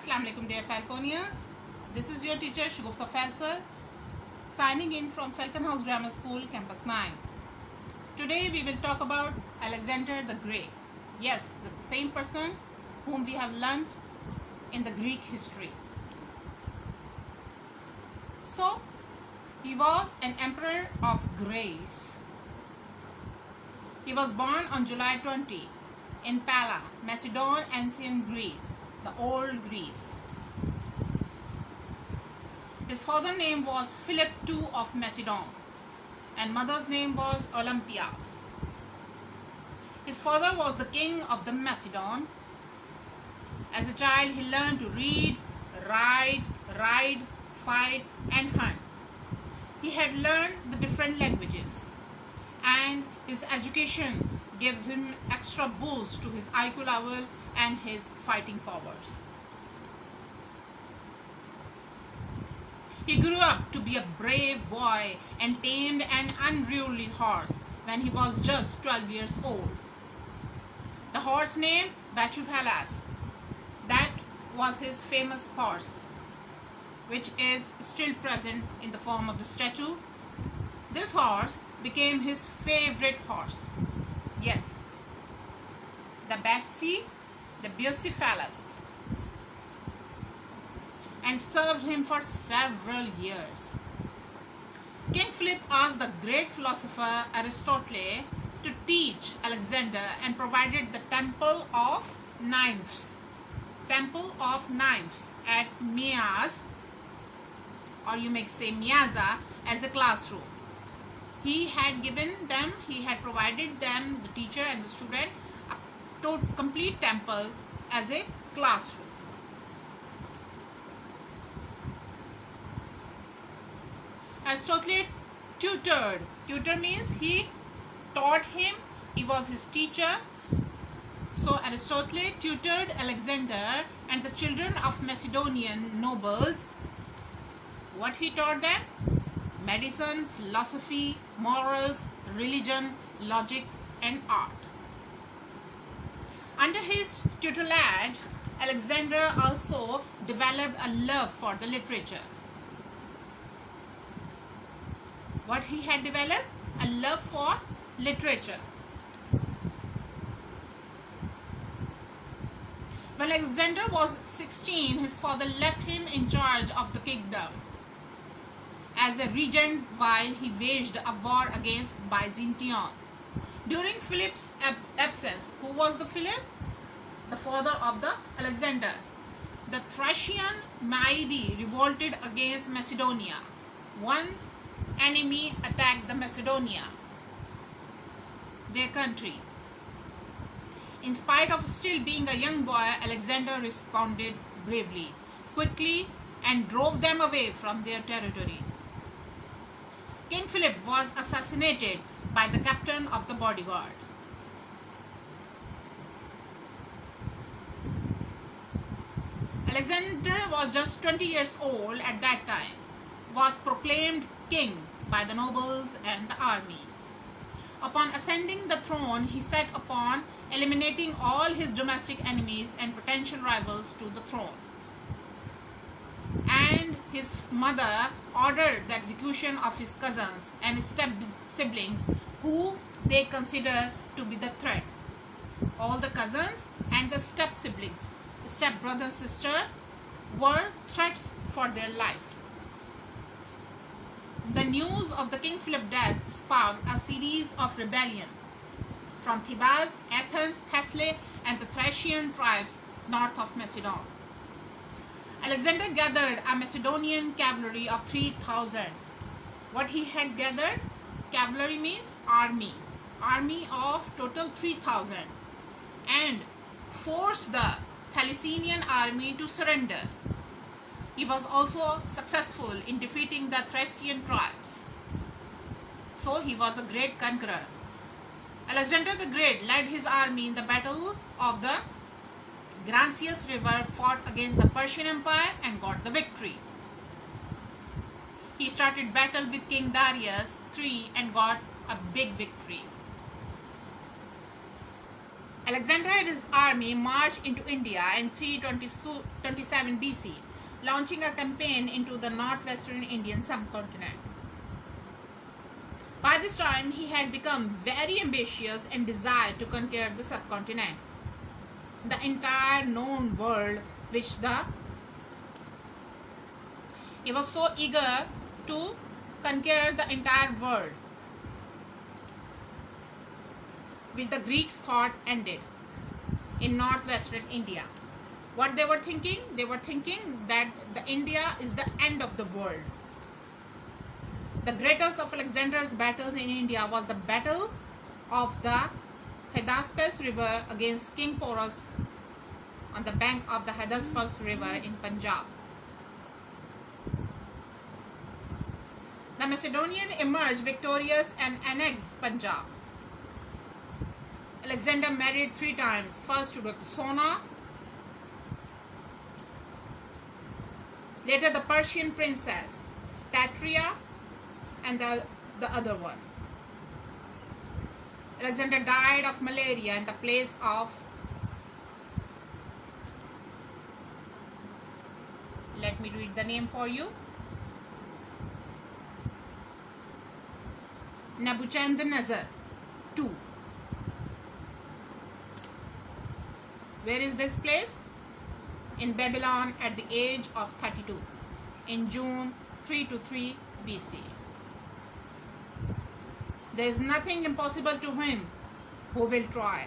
Assalamu alaikum dear Falconians. This is your teacher Shagufta Faisal signing in from Falcon House Grammar School Campus 9. Today we will talk about Alexander the Great. Yes, the same person whom we have learned in the Greek history. So, he was an emperor of Greece. He was born on July 20 in Pella, Macedon, ancient Greece, the old Greece. His father's name was Philip II of Macedon and mother's name was Olympias. His father was the king of the Macedon. As a child, he learned to read, write, ride, fight, and hunt. He had learned the different languages, and his education gives him extra boost to his IQ level and his fighting powers. He grew up to be a brave boy and tamed an unruly horse when he was just 12 years old. The horse named Bacephalus, that was his famous horse, which is still present in the form of the statue. This horse became his favorite horse. Yes, the Bucephalus, and served him for several years. King Philip asked the great philosopher Aristotle to teach Alexander and provided the Temple of Nymphs at Myas, or you may say Myaza, as a classroom. He had provided them, the teacher and the student, a complete temple as a classroom. Aristotle tutored. Tutor means he taught him, he was his teacher. So Aristotle tutored Alexander and the children of Macedonian nobles. What he taught them? Medicine, philosophy, morals, religion, logic, and art. Under his tutelage, Alexander also developed a love for the literature. What he had developed? A love for literature. When Alexander was 16, his father left him in charge of the kingdom as a regent while he waged a war against Byzantium. During Philip's absence, who was the Philip? The father of the Alexander. The Thracian Maedi revolted against Macedonia. One enemy attacked the Macedonia, their country. In spite of still being a young boy, Alexander responded bravely, quickly, and drove them away from their territory. King Philip was assassinated by the captain of the bodyguard. Alexander was just 20 years old at that time, was proclaimed king by the nobles and the armies. Upon ascending the throne, he set upon eliminating all his domestic enemies and potential rivals to the throne. And his mother ordered the execution of his cousins and step siblings who they consider to be the threat. All the cousins and the step siblings, step brother, sister, were threats for their life. The news of the King Philip death sparked a series of rebellion from Thebes, Athens, Thessaly, and the Thracian tribes north of Macedon. Alexander gathered a Macedonian cavalry of 3,000. What he had gathered? Cavalry means army. Army of total 3,000. And forced the Thessalian army to surrender. He was also successful in defeating the Thracian tribes. So he was a great conqueror. Alexander the Great led his army in the battle of the Grancius River, fought against the Persian Empire and got the victory. He started battle with King Darius III and got a big victory. Alexander and his army marched into India in 327 BC, launching a campaign into the northwestern Indian subcontinent. By this time, he had become very ambitious and desired to conquer the subcontinent, the entire known world, he was so eager to conquer the entire world, which the Greeks thought ended in northwestern India. What they were thinking? They were thinking that the India is the end of the world. The greatest of Alexander's battles in India was the battle of the Hydaspes River against King Porus on the bank of the Hydaspes River in Punjab. The Macedonian emerged victorious and annexed Punjab. Alexander married 3 times, first to Roxana, later the Persian princess Statria, and the other one. Alexander died of malaria in the place of, let me read the name for you, Nebuchadnezzar II. Where is this place? In Babylon at the age of 32, in June 323 BC. There is nothing impossible to him who will try.